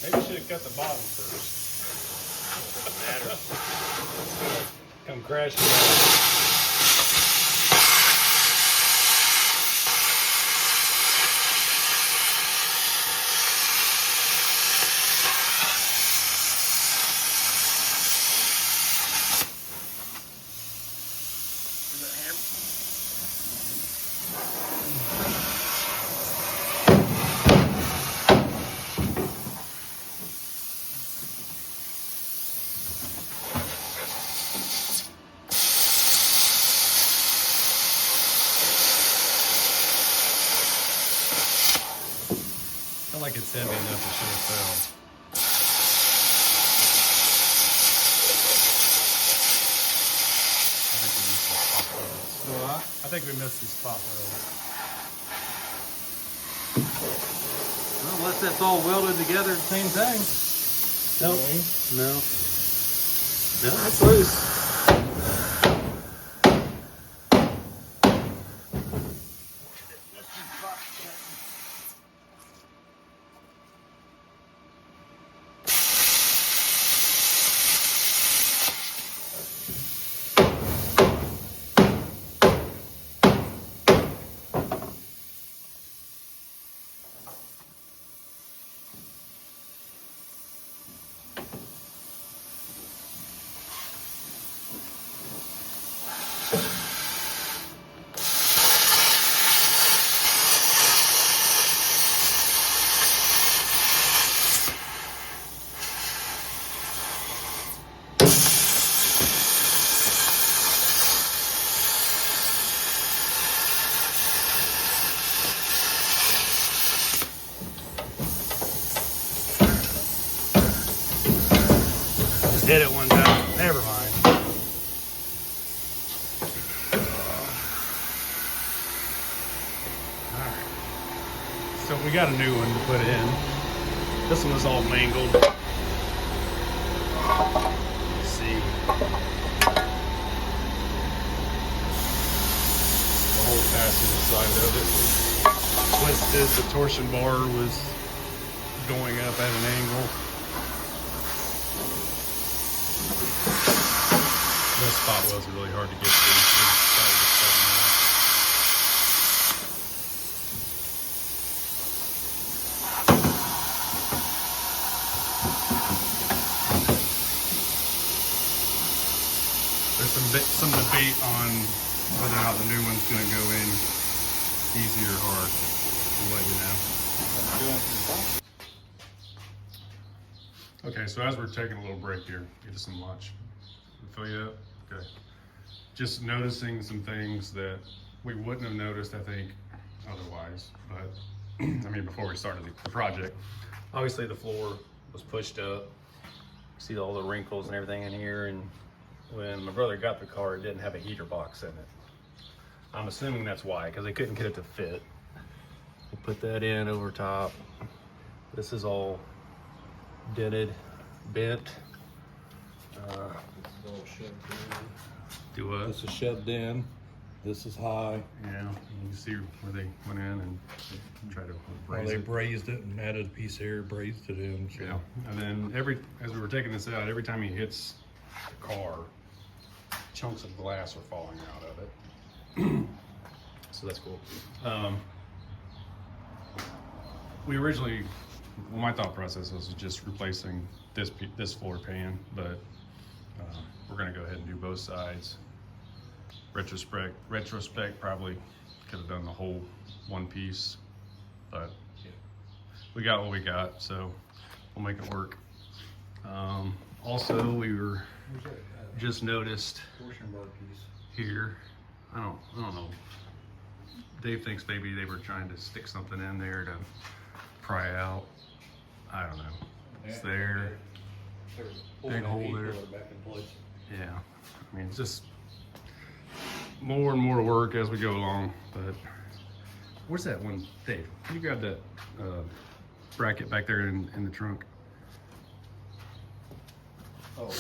Maybe we should have cut the bottom first. Doesn't matter. Come crashing down. I feel like it's heavy enough it should have fell. I think we missed some spot welds. Well, unless that's all welded together at the same time. Nope. No. No, it's loose. Hit it one time. Never mind. Alright. So we got a new one to put in. This one was all mangled. Let's see. The whole passenger side of it was twisted. The torsion bar was going up at an angle. That spot was really hard to get to. There's some debate on whether or not the new one's going to go in easy or hard. I'll let you know. Okay, so as we're taking a little break here, get us some lunch. Fill you up? Okay. Just noticing some things that we wouldn't have noticed, I think, otherwise. But, I mean, before we started the project. Obviously, the floor was pushed up. See all the wrinkles and everything in here. And when my brother got the car, it didn't have a heater box in it. I'm assuming that's why, because they couldn't get it to fit. We'll put that in over top. This is all dented, bent. Do what? This is shoved in. This is high. Yeah, you can see where they went in and tried to Well, braze they it. brazed it and added a piece of air, brazed it in. So. Yeah, and then as we were taking this out, every time he hits the car, chunks of glass are falling out of it. So that's cool. We originally, well, my thought process was just replacing this floor pan, but we're gonna go ahead and do both sides. Retrospect probably could have done the whole one piece, but we got what we got, so we'll make it work. Also, we were just noticed here. I don't know. Dave thinks maybe they were trying to stick something in there to pry out. I don't know. It's there. Big hole there. Yeah. I mean, it's just more and more work as we go along. But where's that one, Dave? Can you grab that bracket back there in the trunk? Oh.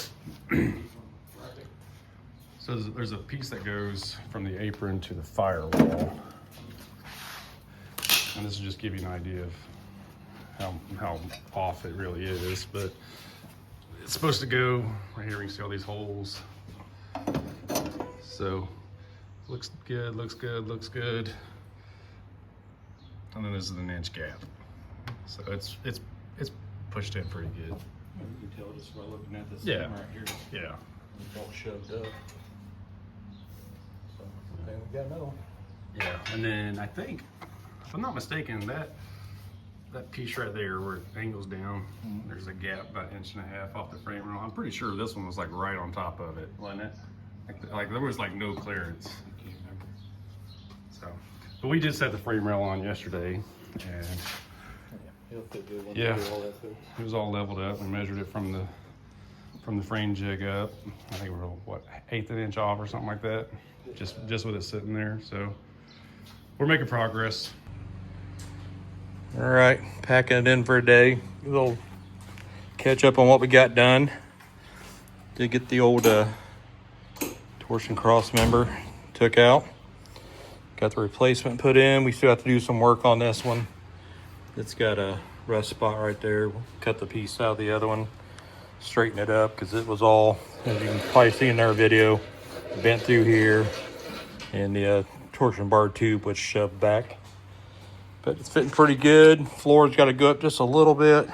So there's a piece that goes from the apron to the firewall. And this will just give you an idea of how off it really is, but it's supposed to go right here. We can see all these holes. So looks good, looks good, looks good. And then this is an inch gap. So it's pushed in pretty good. You can tell just by looking at this Yeah. thing right here. Yeah. It's all shoved up. So, okay, we got another one. Yeah. And then I think, if I'm not mistaken, that piece right there where it angles down, there's a gap about 1.5 inches off the frame rail. I'm pretty sure this one was like right on top of it, wasn't it? Like there was like no clearance. I can't remember. So, but we did set the frame rail on yesterday, and It'll fit good once Yeah. we do all that through. it was all leveled up. We measured it from the frame jig up. I think we're what, 1/8 of an inch off or something like that. Just with it sitting there. So we're making progress. All right, packing it in for a day. A little catch up on what we got done. Did get the old torsion cross member took out. Got the replacement put in. We still have to do some work on this one. It's got a rust spot right there. We'll cut the piece out of the other one, straighten it up because it was all, as you can probably see in our video, bent through here, and the torsion bar tube was shoved back. But it's fitting pretty good. Floor's got to go up just a little bit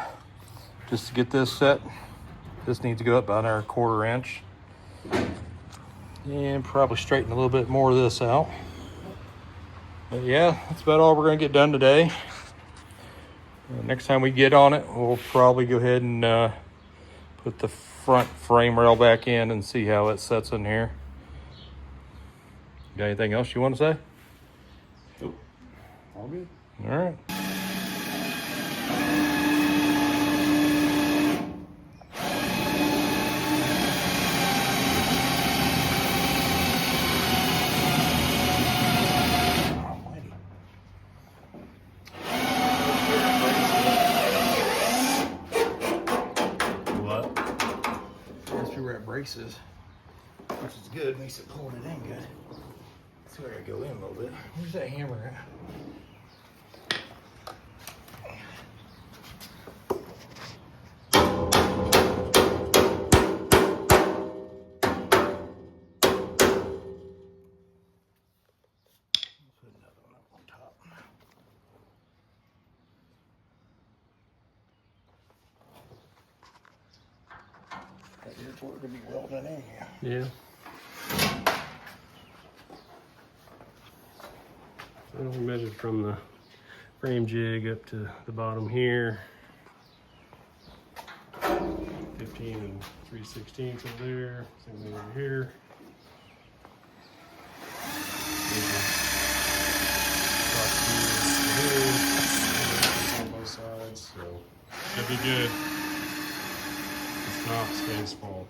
just to get this set. This needs to go up about another 1/4 inch. And probably straighten a little bit more of this out. But yeah, that's about all we're going to get done today. Next time we get on it, we'll probably go ahead and put the front frame rail back in and see how it sets in here. Got anything else you want to say? Nope. All good. All right. What? Yes, we were at braces, which is good. Makes it hold it in good. See where I go in a little bit. Where's that hammer at? Put another one up on top. Here's where we're gonna be welding in here. Yeah. So we measured from the frame jig up to the bottom here. 15 and 3/16 over there. Same thing over here. On both sides, so should be good. It's not Spain's fault.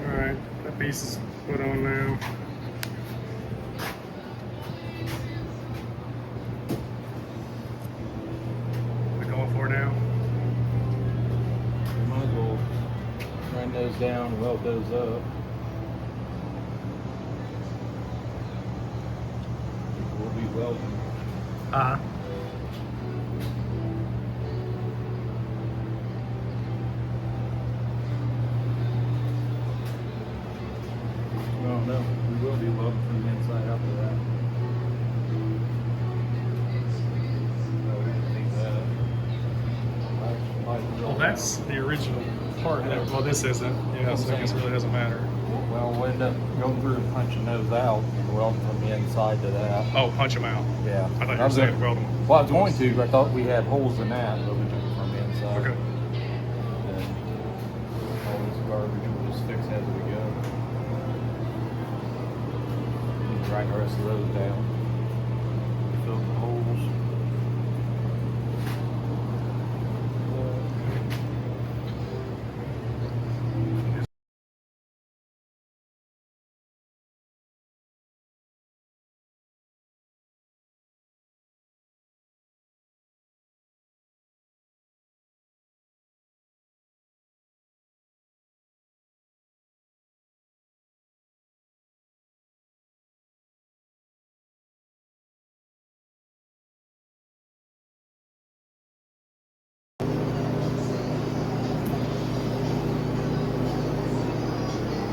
Alright, that piece is put on now. We going for it now? We might as well grind those down and weld those up. We'll be welding. Uh-huh. No, no, we will be welding from the inside out to that. No, we didn't think that. Well, that's the original part. Well, this isn't. Yeah, so I guess it really doesn't matter. Well, we'll end up going through and punching those out and welding from the inside to that. Oh, punch them out. Yeah. I thought you were saying weld them. Well, I was going to, but I thought we had holes in that, but we took it from the inside. Okay. And all this garbage we'll just fix as we go. Grind the rest of those down. Fill the holes.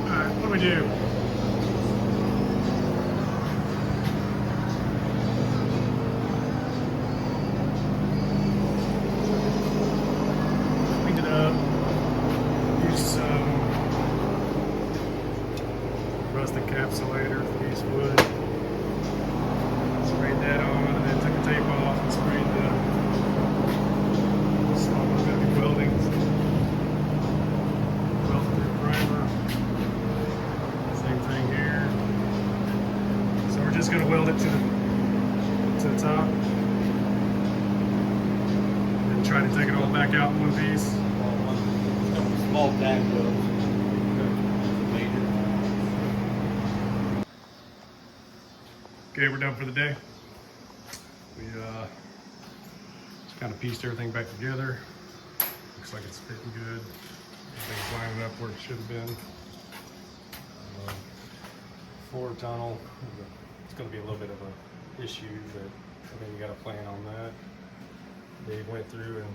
Alright, what do we do? Cleaned it up. Used some rust encapsulator for these wood. Sprayed that on and then took the tape off and sprayed the small one gonna be welding. Weld through primer. Same thing here. So we're just gonna weld it to the top. And try to take it all back out in one piece. Small tag welds. Okay, we're done for the day. We just kind of pieced everything back together. Looks like it's fitting good. Everything's lining up where it should have been. Floor tunnel, it's going to be a little bit of an issue, but I mean, you got a plan on that. Dave went through and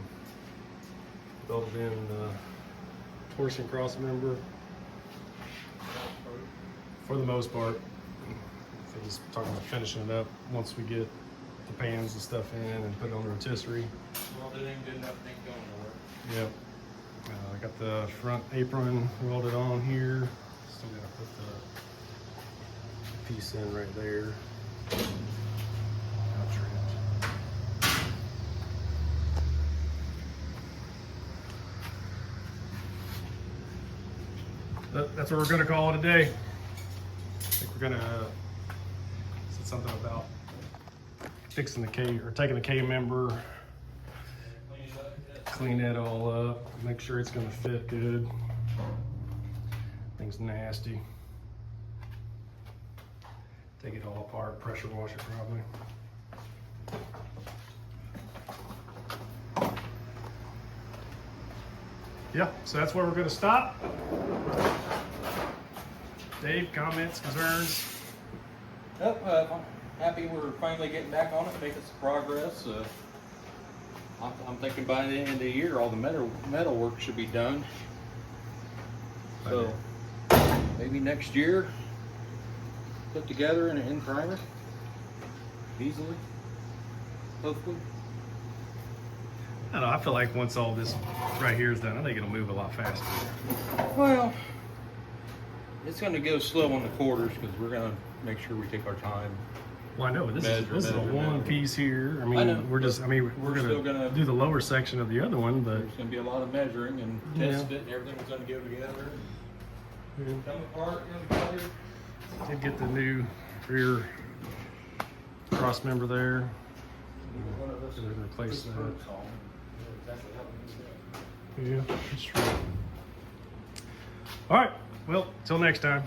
built in the torsion cross member for the most part. So he's talking about finishing it up once we get the pans and stuff in and put it on the rotisserie. Well, it ain't good enough, it ain't going nowhere. Yep. I got the front apron welded on here. Still gotta put the piece in right there. Now trimmed. That's what we're gonna call it a day. I think we're gonna said something about fixing the K or taking the K member, clean that all up, make sure it's gonna fit good. Thing's nasty. Take it all apart, pressure wash it probably. Yeah, so that's where we're gonna stop. Dave, comments, concerns? Yep, I'm happy we're finally getting back on it, making some progress. I'm thinking by the end of the year, all the metal work should be done. So maybe next year, put together in an in primer, easily, hopefully. I don't know, I feel like once all this right here is done, I think it'll move a lot faster. Well, it's going to go slow on the quarters because we're going to make sure we take our time. Well, I know, but this is a one piece here. I I know, mean, we're still gonna gonna do the lower section of the other one, but There's going to be a lot of measuring and Yeah. testing it, and everything's going to go together. yeah. Come apart, together. Did get the new rear cross member there. One of us Gonna replace puts that. spokes on. Exactly how we do that. Yeah, that's true. All right, well, till next time.